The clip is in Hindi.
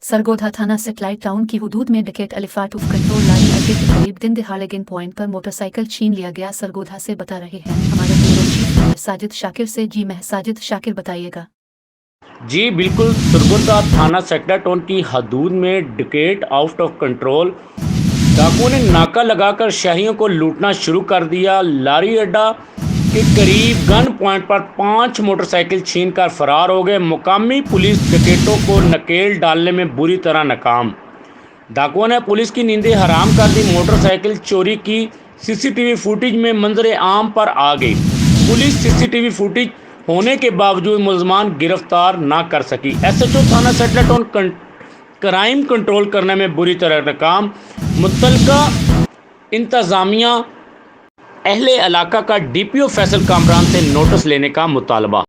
सरगोधा थाना सेटेलाइट टाउन की हुदूद में डिकेट एलिफेंट ऑफ कंट्रोल लारी अड्डे के करीब दिन दिहाड़े गेन पॉइंट पर मोटरसाइकिल छीन लिया गया। सरगोधा से बता रहे हैं हमारे ब्यूरो चीफ साजिद शाकिर से। जी साजिद शाकिर बताइएगा। जी बिल्कुल, सरगोधा थाना सेक्टर टाउन की हदूद में डिकेट आउट ऑफ कंट्रोल डाकुओं ने नाका लगाकर शहरियों को लूटना शुरू कर दिया। लारी अड्डा के करीब गन पॉइंट पर 5 मोटरसाइकिल छीनकर फरार हो गए। मुकामी पुलिस डकैतों को नकेल डालने में बुरी तरह नाकाम। डाकुओं ने पुलिस की नींदें हराम कर दी। मोटरसाइकिल चोरी की सीसीटीवी फुटेज में मंजर आम पर आ गई। पुलिस सीसीटीवी फुटेज होने के बावजूद मुलजमान गिरफ्तार ना कर सकी। एसएचओ थाना सेटेलाइट टाउन क्राइम कंट्रोल करने में बुरी तरह नाकाम। मुतलका इंतजामिया अहले इलाका का डीपीओ फैसल कामरान से नोटिस लेने का मुतालबा।